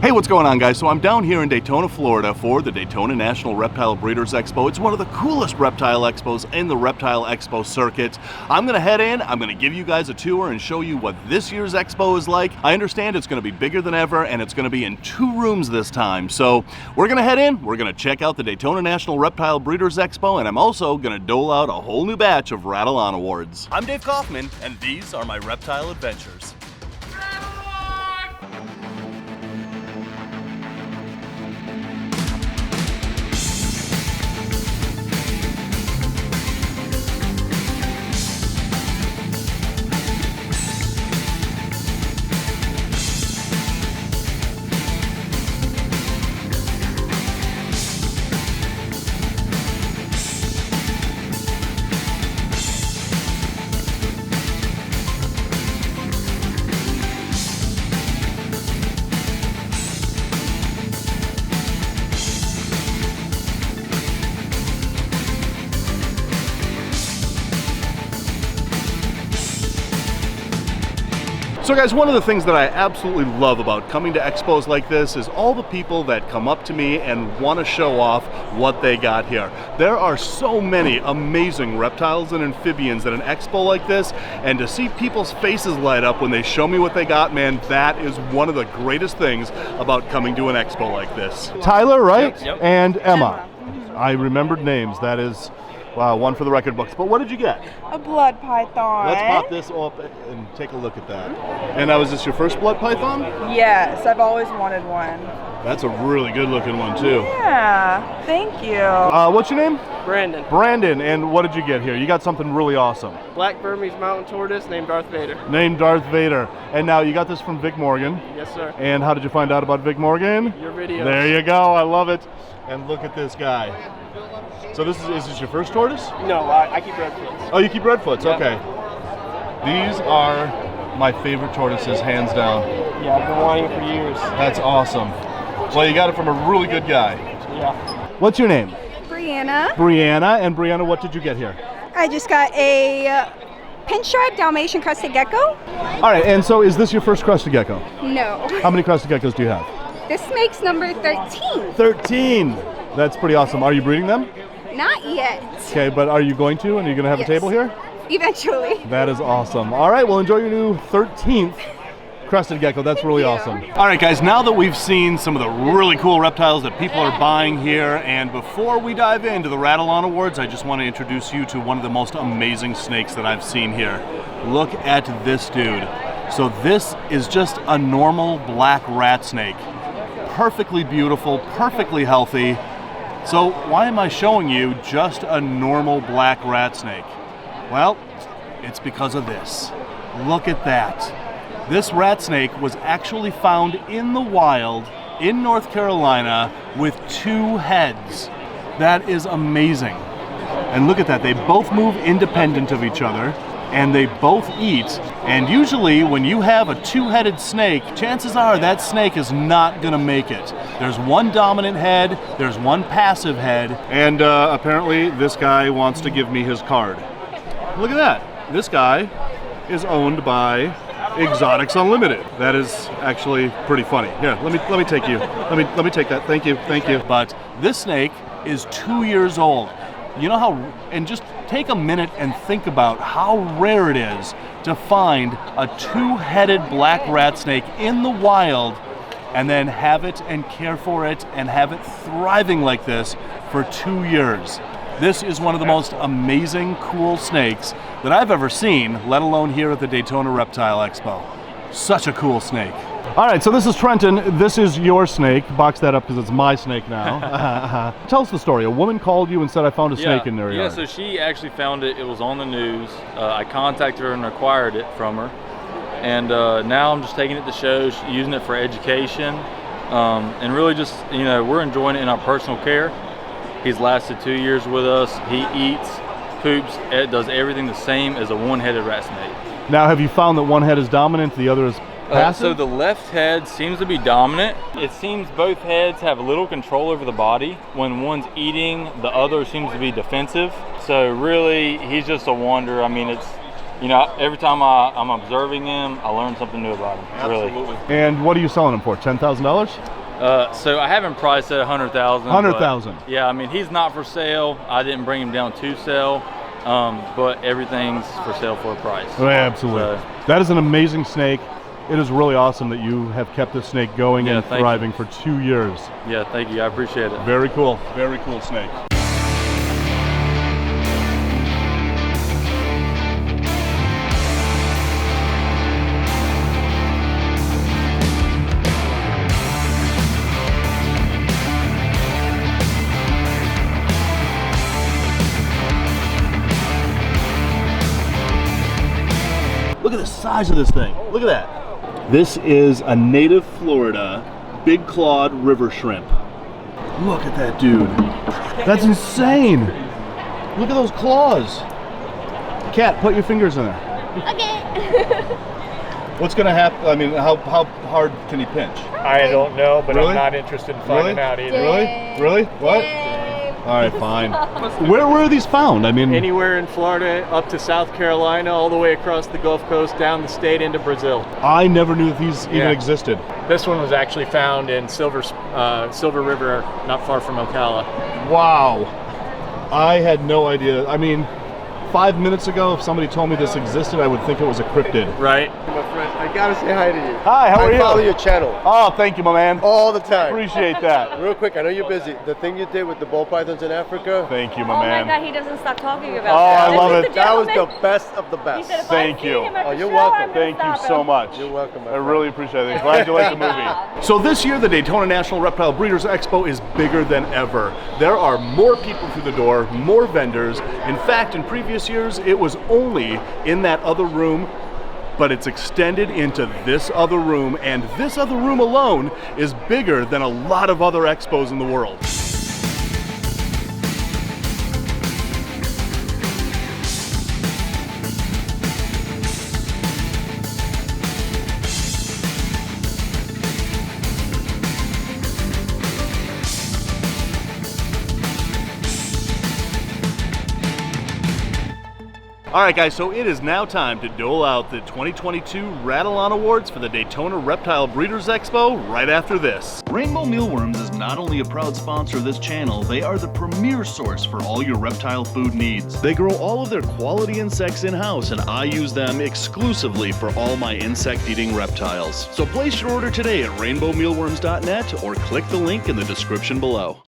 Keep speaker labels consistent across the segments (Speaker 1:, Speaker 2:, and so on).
Speaker 1: Hey, what's going on, guys? So I'm down here in Daytona, Florida for the Daytona National Reptile Breeders Expo. It's one of the coolest reptile expos in the Reptile Expo circuit. I'm gonna head in, I'm gonna give you guys a tour and show you what this year's expo is like. I understand it's gonna be bigger than ever and it's gonna be in 2 rooms this time. So we're gonna head in, we're gonna check out the Daytona National Reptile Breeders Expo, and I'm also gonna dole out a whole new batch of Rattle On awards. I'm Dāv Kaufman, and these are my reptile adventures. So guys, one of the things that I absolutely love about coming to expos like this is all the people that come up to me and want to show off what they got here. There are so many amazing reptiles and amphibians at an expo like this, and to see people's faces light up when they show me what they got, man, that is one of the greatest things about coming to an expo like this. Tyler, right?
Speaker 2: Yep.
Speaker 1: And Emma. I remembered names. That is, wow, one for the record books. But what did you get?
Speaker 3: A blood python.
Speaker 1: Let's pop this up and take a look at that. And now, is this your first blood python?
Speaker 3: Yes, I've always wanted one.
Speaker 1: That's a really good looking one too.
Speaker 3: Yeah, thank you.
Speaker 1: What's your name?
Speaker 2: Brandon.
Speaker 1: Brandon, and what did you get here? You got something really awesome.
Speaker 2: Black Burmese mountain tortoise named Darth Vader.
Speaker 1: Named Darth Vader. And now you got this from Vic Morgan.
Speaker 2: Yes, sir.
Speaker 1: And how did you find out about Vic Morgan?
Speaker 2: Your video.
Speaker 1: There you go, I love it. And look at this guy. So is this your first tortoise?
Speaker 2: No, I keep redfoots.
Speaker 1: Oh, you keep redfoots,
Speaker 2: Yep.
Speaker 1: okay. These are my favorite tortoises, hands down.
Speaker 2: Yeah, I've been wanting it for years.
Speaker 1: That's awesome. Well, you got it from a really good guy.
Speaker 2: Yeah.
Speaker 1: What's your name?
Speaker 4: Brianna.
Speaker 1: Brianna. And Brianna, what did you get here?
Speaker 4: I just got a pinstripe Dalmatian crested gecko.
Speaker 1: All right, and so is this your first crested gecko?
Speaker 4: No.
Speaker 1: How many crested geckos do you have?
Speaker 4: This makes number 13.
Speaker 1: 13. That's pretty awesome. Are you breeding them?
Speaker 4: Not yet.
Speaker 1: Okay, but are you going to? And are you going to have
Speaker 4: Yes.
Speaker 1: a table here?
Speaker 4: Eventually.
Speaker 1: That is awesome. All right, well, enjoy your new 13th crested gecko. That's really
Speaker 4: you.
Speaker 1: awesome. All right, guys, now that we've seen some of the really cool reptiles that people are buying here, and before we dive into the Rattle On Awards, I just want to introduce you to one of the most amazing snakes that I've seen here. Look at this dude. So this is just a normal black rat snake. Perfectly beautiful, perfectly healthy. So why am I showing you just a normal black rat snake? Well, it's because of this. Look at that. This rat snake was actually found in the wild in North Carolina with 2 heads. That is amazing. And look at that, they both move independent of each other, and they both eat. And usually when you have a 2-headed snake, chances are that snake is not gonna make it. There's one dominant head, there's one passive head, and apparently this guy wants to give me his card. Look at that. This guy is owned by Exotics Unlimited. That is actually pretty funny. Here, let me take you. Let me take that. Thank you. But this snake is 2 years old. You know how, and just take a minute and think about how rare it is to find a 2-headed black rat snake in the wild and then have it and care for it and have it thriving like this for 2 years. This is one of the most amazing, cool snakes that I've ever seen, let alone here at the Daytona Reptile Expo. Such a cool snake. All right, so this is Trenton. This is your snake. Box that up because it's my snake now. Tell us the story. A woman called you and said, I found a snake in their yard.
Speaker 5: Yeah, so she actually found it. It was on the news. I contacted her and acquired it from her. And now I'm just taking it to shows, using it for education. And really just, you know, we're enjoying it in our personal care. He's lasted 2 years with us. He eats, poops, it does everything the same as a 1-headed rat snake.
Speaker 1: Now, have you found that one head is dominant, the other is passive?
Speaker 5: So the left head seems to be dominant. It seems both heads have a little control over the body. When one's eating, the other seems to be defensive. So really, he's just a wonder. I mean, you know, every time I'm observing them, I learn something new about them. Really.
Speaker 1: And what are you selling him for? $10,000?
Speaker 5: So I haven't priced at 100,000.
Speaker 1: 100,000.
Speaker 5: Yeah, I mean, he's not for sale. I didn't bring him down to sell, but everything's for sale for a price.
Speaker 1: Oh, absolutely.
Speaker 5: So,
Speaker 1: that is an amazing snake. It is really awesome that you have kept this snake going
Speaker 5: Yeah,
Speaker 1: and
Speaker 5: thank
Speaker 1: thriving for 2 years.
Speaker 5: yeah, thank you. I appreciate it.
Speaker 1: Very cool. Very cool snake. Look at the size of this thing. Look at that. This is a native Florida big clawed river shrimp. Look at that dude. That's insane. Look at those claws. Cat, put your fingers in there.
Speaker 4: Okay.
Speaker 1: What's gonna happen? I mean, how hard can he pinch?
Speaker 2: I don't know, but
Speaker 1: Really?
Speaker 2: I'm not interested in finding
Speaker 1: Really?
Speaker 2: out either.
Speaker 1: Really? Really? What?
Speaker 4: Yay.
Speaker 1: All right, fine. Where are these found? I mean,
Speaker 2: Anywhere in Florida up to South Carolina, all the way across the Gulf Coast, down the state into Brazil.
Speaker 1: I never knew that these even
Speaker 2: Yeah.
Speaker 1: existed.
Speaker 2: This one was actually found in Silver River, not far from Ocala.
Speaker 1: Wow. I had no idea. I mean, 5 minutes ago, if somebody told me this existed, I would think it was a cryptid.
Speaker 2: Right?
Speaker 6: My friend, I gotta say hi to you.
Speaker 1: Hi, how are you?
Speaker 6: I follow your channel
Speaker 1: Oh, thank you, my man.
Speaker 6: all the time.
Speaker 1: Appreciate that.
Speaker 6: Real quick, I know you're busy. The thing you did with the ball pythons in Africa,
Speaker 1: Thank you,
Speaker 7: Oh
Speaker 1: my
Speaker 7: my
Speaker 1: man.
Speaker 7: God, he doesn't stop talking
Speaker 1: Oh,
Speaker 7: about
Speaker 1: I
Speaker 7: that.
Speaker 1: love
Speaker 7: This is
Speaker 1: it.
Speaker 7: the
Speaker 6: that was
Speaker 7: gentleman.
Speaker 6: the best of the
Speaker 7: He
Speaker 6: best.
Speaker 7: said if
Speaker 1: Thank
Speaker 7: I see
Speaker 1: you.
Speaker 7: him at
Speaker 6: Oh,
Speaker 7: the
Speaker 6: you're
Speaker 7: show,
Speaker 6: welcome.
Speaker 7: I'm gonna
Speaker 1: Thank you
Speaker 7: stop
Speaker 1: so
Speaker 7: him.
Speaker 1: much.
Speaker 6: You're welcome, my
Speaker 1: I
Speaker 6: friend.
Speaker 1: really appreciate it. Glad you like the movie. So this year, the Daytona National Reptile Breeders Expo is bigger than ever. There are more people through the door, more vendors. In fact, in previous years, it was only in that other room, but it's extended into this other room, and this other room alone is bigger than a lot of other expos in the world. All right, guys, so it is now time to dole out the 2022 Rattle On Awards for the Daytona Reptile Breeders Expo right after this. Rainbow Mealworms is not only a proud sponsor of this channel, they are the premier source for all your reptile food needs. They grow all of their quality insects in-house, and I use them exclusively for all my insect-eating reptiles. So place your order today at rainbowmealworms.net or click the link in the description below.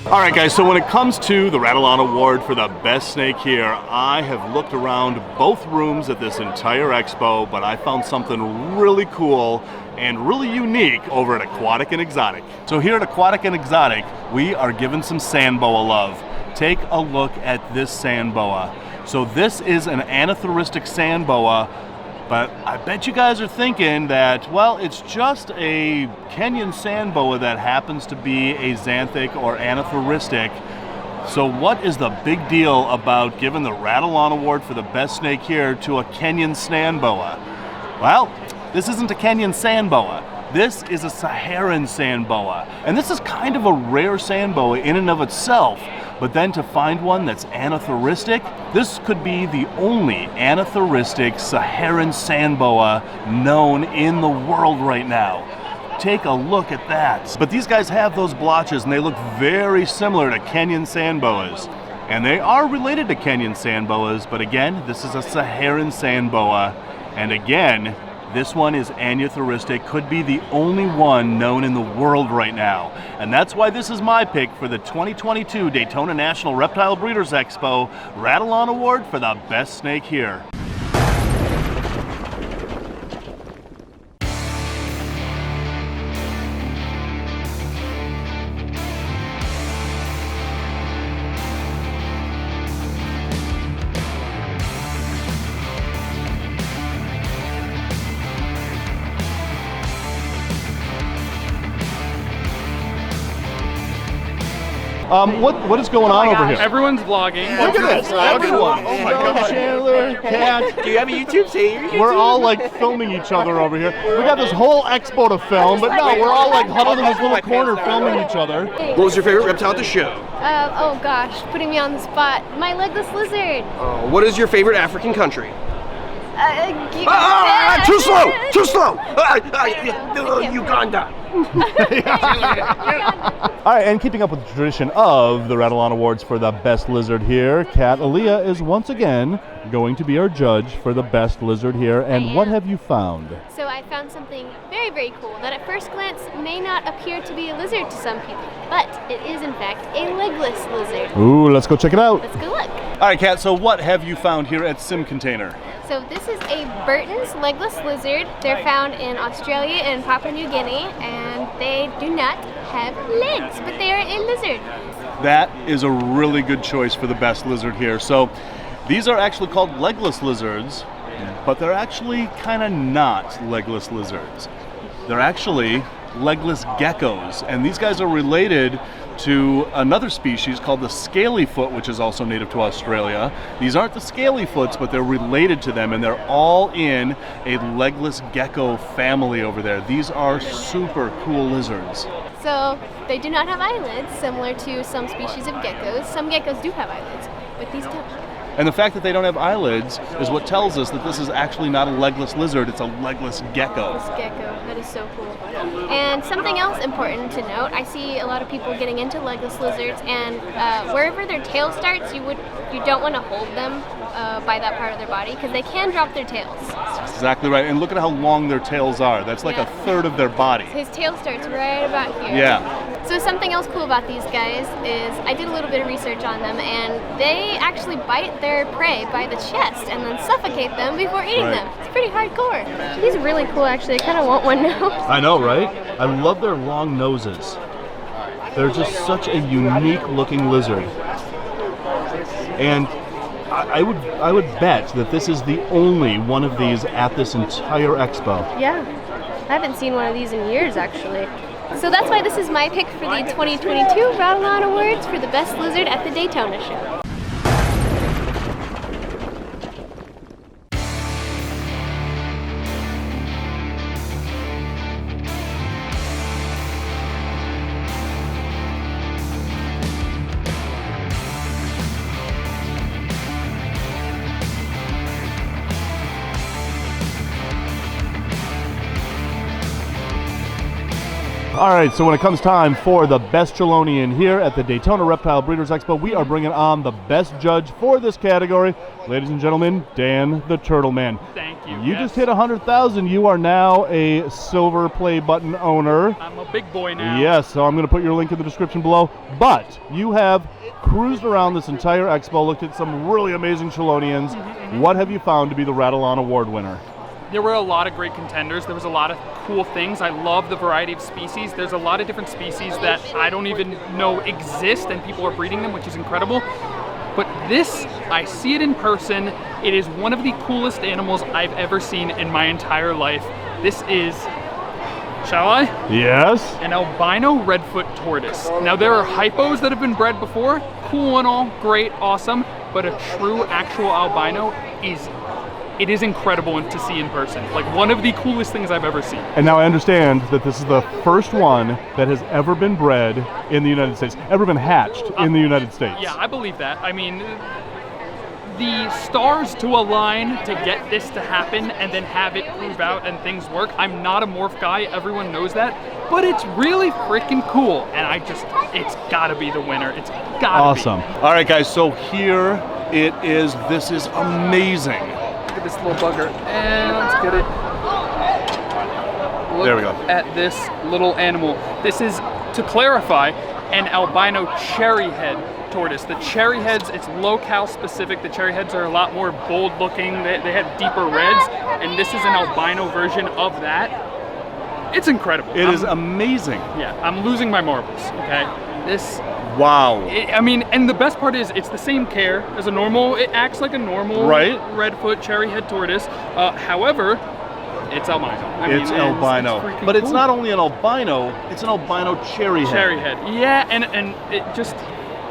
Speaker 1: All right, guys, so when it comes to the Rattle On Award for the best snake here, I have looked around both rooms at this entire expo, but I found something really cool and really unique over at Aquatic and Exotic. So here at Aquatic and Exotic, we are giving some sand boa love. Take a look at this sand boa. So this is an anathoristic sand boa, but I bet you guys are thinking that, well, it's just a Kenyan sand boa that happens to be a xanthic or anathoristic. So what is the big deal about giving the Rattle On Award for the best snake here to a Kenyan sand boa? Well, this isn't a Kenyan sand boa. This is a Saharan sand boa. And this is kind of a rare sand boa in and of itself. But then to find one that's anathoristic, this could be the only anathoristic Saharan sand boa known in the world right now. Take a look at that. But these guys have those blotches and they look very similar to Kenyan sand boas. And they are related to Kenyan sand boas, but again, this is a Saharan sand boa. And again, this one is anathoristic, could be the only one known in the world right now. And that's why this is my pick for the 2022 Daytona National Reptile Breeders Expo Rattle On Award for the best snake here. What is going on over here?
Speaker 2: Everyone's vlogging.
Speaker 1: Look at this, everyone. Oh my God. Chandler, Kat.
Speaker 7: Do you have a YouTube? Say your YouTube.
Speaker 1: We're all like filming each other over here. We got this whole expo to film, but no, we're all like huddled in this little corner filming each other.
Speaker 7: What was your favorite reptile at the show?
Speaker 8: Oh gosh, putting me on the spot. My legless lizard.
Speaker 7: What is your favorite African country?
Speaker 8: Too slow!
Speaker 7: Too slow! Uganda.
Speaker 1: All right, and keeping up with the tradition of the Rattle On Awards for the best lizard here, Kat Aaliyah is once again going to be our judge for the best lizard here. And what have you found?
Speaker 8: So I found something very, very cool that at first glance may not appear to be a lizard to some people, but it is in fact a legless lizard.
Speaker 1: Ooh, let's go check it out.
Speaker 8: Let's go look.
Speaker 1: All right, Kat, so what have you found here at Sim Container?
Speaker 8: So this is a Burton's legless lizard. They're found in Australia and Papua New Guinea, and they do not have legs, but they are a lizard.
Speaker 1: That is a really good choice for the best lizard here. So these are actually called legless lizards, but they're actually kind of not legless lizards. They're actually legless geckos, and these guys are related to another species called the scalyfoot, which is also native to Australia. These aren't the scalyfoots, but they're related to them, and they're all in a legless gecko family over there. These are super cool lizards.
Speaker 8: So they do not have eyelids, similar to some species of geckos. Some geckos do have eyelids, but these don't.
Speaker 1: And the fact that they don't have eyelids is what tells us that this is actually not a legless lizard, it's a legless gecko.
Speaker 8: This gecko, that is so cool. And something else important to note, I see a lot of people getting into legless lizards, and wherever their tail starts, you don't want to hold them by that part of their body, because they can drop their tails.
Speaker 1: That's exactly right, and look at how long their tails are. That's like a third of their body.
Speaker 8: His tail starts right about here.
Speaker 1: Yeah.
Speaker 8: So something else cool about these guys is I did a little bit of research on them, and they actually bite their prey by the chest and then suffocate them before eating them. It's pretty hardcore. He's really cool, actually. I kind of want one now.
Speaker 1: I know, right? I love their long noses. They're just such a unique looking lizard. And I would bet that this is the only one of these at this entire expo.
Speaker 8: Yeah, I haven't seen one of these in years, actually. So that's why this is my pick for the 2022 Rattle On Awards for the best lizard at the Daytona show.
Speaker 1: All right, so when it comes time for the best Caledonian here at the Daytona Reptile Breeders Expo, we are bringing on the best judge for this category. Ladies and gentlemen, Dan the Turtle Man.
Speaker 9: Thank you.
Speaker 1: You just hit 100,000. You are now a silver play button owner.
Speaker 9: I'm a big boy now.
Speaker 1: Yes, so I'm going to put your link in the description below. But you have cruised around this entire expo, looked at some really amazing Caledonians. What have you found to be the Rattle On Award winner?
Speaker 9: There were a lot of great contenders. There was a lot of cool things. I love the variety of species. There's a lot of different species that I don't even know exist, and people are breeding them, which is incredible. But this, I see it in person. It is one of the coolest animals I've ever seen in my entire life. This is, shall I?
Speaker 1: Yes.
Speaker 9: An albino redfoot tortoise. Now there are hypos that have been bred before. Cool and all, great, awesome. But a true, actual albino it is incredible to see in person. Like one of the coolest things I've ever seen.
Speaker 1: And now I understand that this is the first one that has ever been bred in the United States, ever been hatched in the United States.
Speaker 9: Yeah, I believe that. I mean, the stars to align to get this to happen and then have it prove out and things work. I'm not a morph guy, everyone knows that, but it's really freaking cool. And it's gotta be the winner. It's gotta be.
Speaker 1: Awesome. All right, guys, so here it is. This is amazing.
Speaker 9: Look at this little bugger, and let's get it. Look
Speaker 1: There we go.
Speaker 9: At this little animal. This is, to clarify, an albino cherry head tortoise. The cherry heads, it's locale specific. The cherry heads are a lot more bold looking. They have deeper reds, and this is an albino version of that. It's incredible.
Speaker 1: It is amazing.
Speaker 9: Yeah, I'm losing my marbles, okay? This,
Speaker 1: wow.
Speaker 9: I mean, and the best part is it's the same care as a normal, it acts like a normal
Speaker 1: right?
Speaker 9: redfoot cherry head tortoise. However, It's albino.
Speaker 1: It's albino. But it's not only an albino, it's an albino cherry head.
Speaker 9: Cherry head. Yeah, and it just,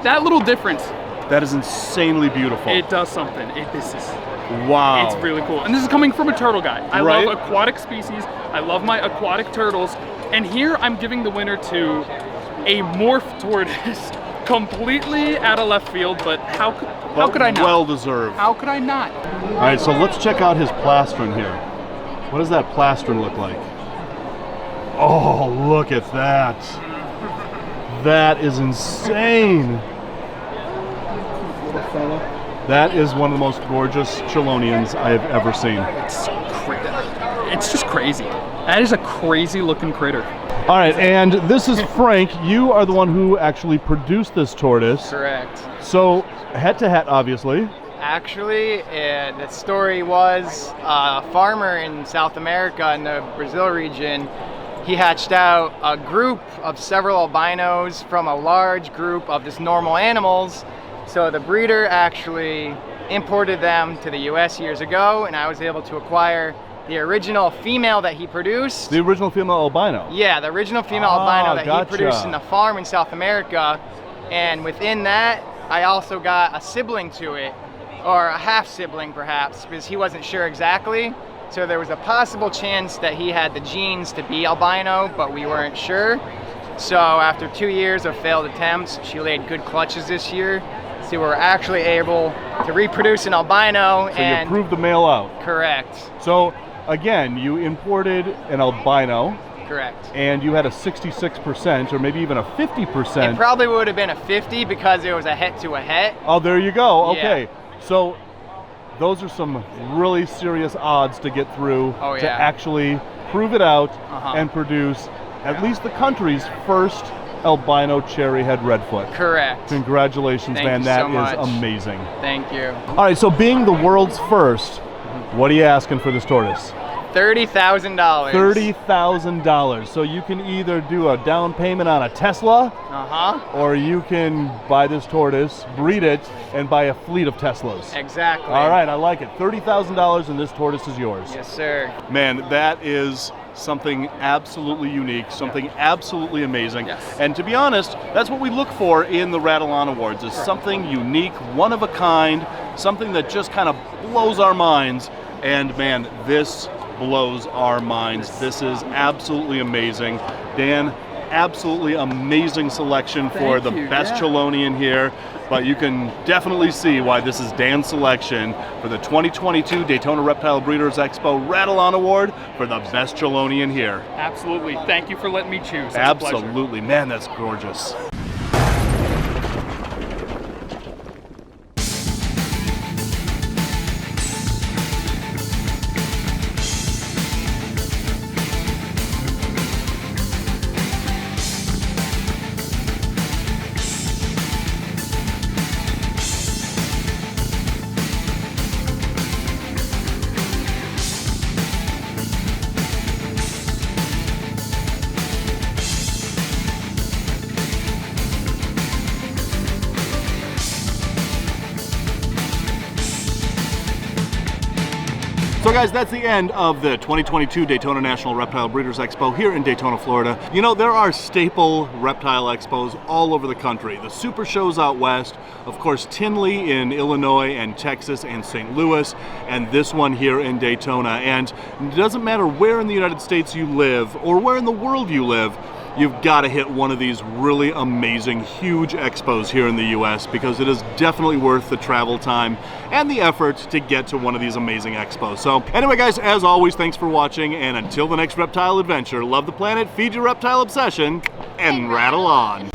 Speaker 9: that little difference.
Speaker 1: That is insanely beautiful.
Speaker 9: It does something. This is,
Speaker 1: wow.
Speaker 9: it's really cool. And this is coming from a turtle guy. I
Speaker 1: Right?
Speaker 9: love aquatic species. I love my aquatic turtles. And here I'm giving the winner to a morph tortoise. Completely out of left field, but how could I not?
Speaker 1: Well deserved.
Speaker 9: How could I not?
Speaker 1: All right, so let's check out his plastron here. What does that plastron look like? Oh, look at that. That is insane. That is one of the most gorgeous Chelonians I have ever seen.
Speaker 9: It's just crazy. That is a crazy looking critter.
Speaker 1: All right, and this is Frank. You are the one who actually produced this tortoise.
Speaker 10: Correct.
Speaker 1: So, head to head, obviously.
Speaker 10: Actually, the story was a farmer in South America in the Brazil region. He hatched out a group of several albinos from a large group of just normal animals. So the breeder actually imported them to the US years ago, and I was able to acquire the original female that he produced.
Speaker 1: The original female albino?
Speaker 10: Yeah, the original female albino that
Speaker 1: gotcha.
Speaker 10: he produced in the farm in South America. And within that, I also got a sibling to it, or a half sibling perhaps, because he wasn't sure exactly. So there was a possible chance that he had the genes to be albino, but we weren't sure. So after 2 years of failed attempts, she laid good clutches this year. So we were actually able to reproduce an albino.
Speaker 1: So you proved the male out.
Speaker 10: Correct.
Speaker 1: So again, you imported an albino.
Speaker 10: Correct.
Speaker 1: And you had a 66% or maybe even a 50%.
Speaker 10: It probably would have been a 50 because it was a het to a het.
Speaker 1: Oh, there you go. Okay.
Speaker 10: Yeah.
Speaker 1: So those are some really serious odds to get through to actually prove it out and produce at least the country's first albino cherry head redfoot.
Speaker 10: Correct.
Speaker 1: Congratulations, man. That is amazing.
Speaker 10: Thank you.
Speaker 1: All right, so being the world's first, what are you asking for this tortoise?
Speaker 10: $30,000.
Speaker 1: $30,000. So you can either do a down payment on a Tesla, or you can buy this tortoise, breed it, and buy a fleet of Teslas.
Speaker 10: Exactly.
Speaker 1: All right, I like it. $30,000 and this tortoise is yours.
Speaker 10: Yes, sir.
Speaker 1: Man, that is something absolutely unique, something absolutely amazing.
Speaker 10: Yes.
Speaker 1: And to be honest, that's what we look for in the Rattle On Awards, is something unique, one of a kind, something that just kind of blows our minds. And man, this blows our minds. This is absolutely amazing. Dan, absolutely amazing selection for the best Chelonian here, but you can definitely see why this is Dan's selection for the 2022 Daytona Reptile Breeders Expo Rattle On Award for the best Chelonian here.
Speaker 9: Absolutely. Thank you for letting me choose. It's
Speaker 1: Absolutely. Man, that's gorgeous. So guys, that's the end of the 2022 Daytona National Reptile Breeders Expo here in Daytona, Florida. You know, there are staple reptile expos all over the country. The super shows out west, of course Tinley in Illinois and Texas and St. Louis, and this one here in Daytona. And it doesn't matter where in the United States you live or where in the world you live, you've got to hit one of these really amazing, huge expos here in the US, because it is definitely worth the travel time and the effort to get to one of these amazing expos. So anyway guys, as always, thanks for watching, and until the next reptile adventure, love the planet, feed your reptile obsession, and rattle on.